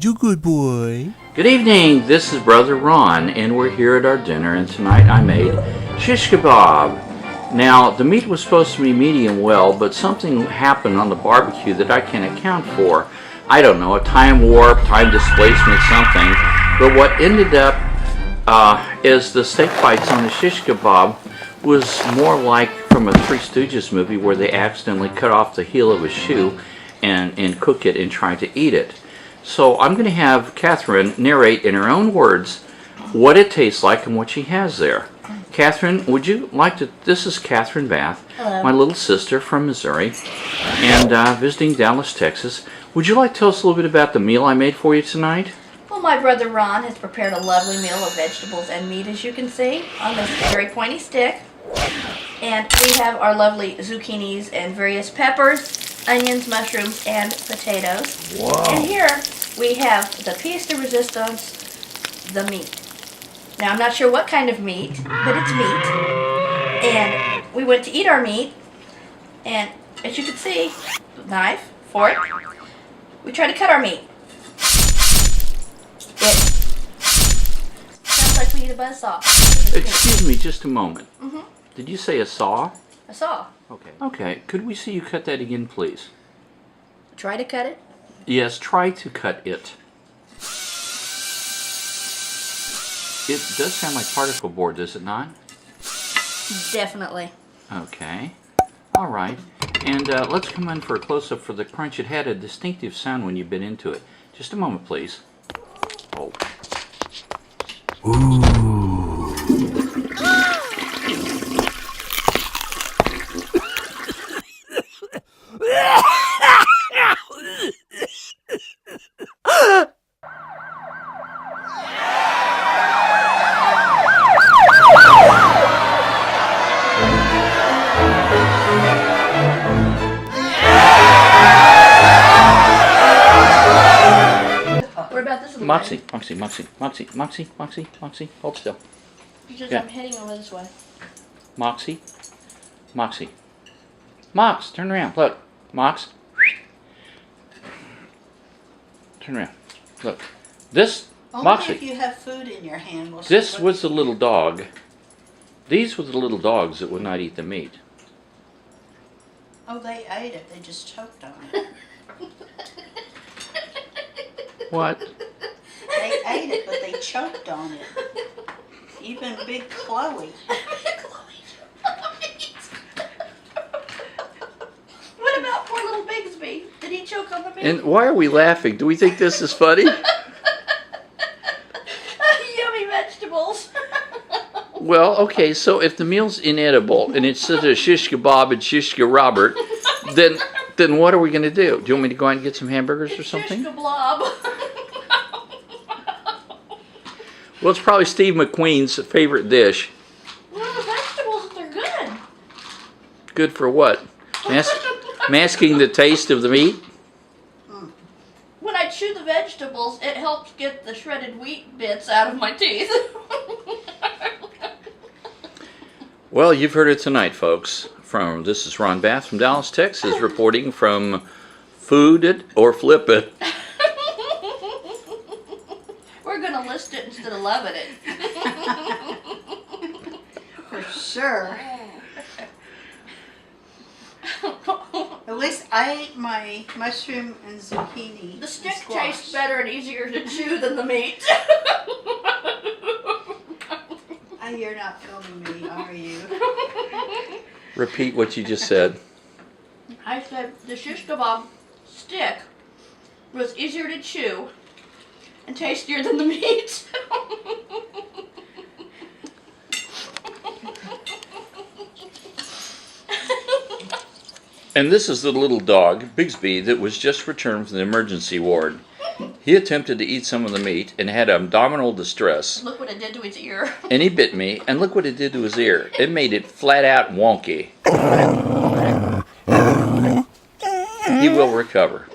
You good boy. Good evening, this is Brother Ron, and we're here at our dinner, and tonight I made Shish-ka-Bob. Now, the meat was supposed to be medium well, but something happened on the barbecue that I can't account for. I don't know, a time warp, time displacement, something. But what ended up is the steak bites on the Shish-ka-Bob was more like from a Three Stooges movie where they accidentally cut off the heel of a shoe and cook it and try to eat it. So I'm going to have Kathryn narrate in her own words what it tastes like and what she has there. Kathryn, would you like to... This is Kathryn Bath, hello, my little sister from Missouri, and visiting Dallas, Texas. Would you like to tell us a little bit about the meal I made for you tonight? Well, my brother Ron has prepared a lovely meal of vegetables and meat, as you can see, on this very pointy stick. And we have our lovely zucchinis and various peppers, onions, mushrooms, and potatoes. Wow. And here we have the pièce de résistance, the meat. Now, I'm not sure what kind of meat, but it's meat. And we went to eat our meat, and as you can see, knife, fork, we tried to cut our meat. It sounds like we need a buzzsaw. Excuse me just a moment. Mm-hmm. Did you say a saw? A saw. Okay. Okay, could we see you cut that again, please? Try to cut it. Yes, try to cut it. It does sound like particle board, does it not? Definitely. Okay. All right. And let's come in for a close-up for the crunch. It had a distinctive sound when you bit into it. Just a moment, please. Oh. Ooh. Moxie, hold still. Just Yeah. I'm heading over this way. Moxie. Mox, turn around. Look. Mox. Turn around. Look. This, Only Moxie. if you have food in your hand. We'll This was the little dog. These were the little dogs that would not eat the meat. Oh, they ate it. They just choked on it. What? They ate it, but they choked on it. Even big Chloe. What about poor little Bigsby? Did he choke on the meat? And why are we laughing? Do we think this is funny? Yummy vegetables. Well, okay, so if the meal's inedible and it's such a Shish-ka-Bob and Shish-ka-Robert, then what are we going to do? Do you want me to go out and get some hamburgers or something? Shish-ka-Blob. Well, it's probably Steve McQueen's favorite dish. Well, the vegetables, they're good. Good for what? Masking the taste of the meat? When I chew the vegetables, it helps get the shredded wheat bits out of my teeth. Well, you've heard it tonight, folks. This is Ron Bath from Dallas, Texas, reporting from Food It or Flip It. We're going to list it instead of loving it. For sure. At least I ate my mushroom and zucchini. The stick and squash. tastes better and easier to chew than the meat. You're not filming me, are you? Repeat what you just said. I said the Shish-ka-Bob stick was easier to chew and tastier than the meat. And this is the little dog, Bigsby, that was just returned from the emergency ward. He attempted to eat some of the meat and had abdominal distress. Look what it did to his ear. And he bit me, and look what it did to his ear. It made it flat out wonky. He will recover.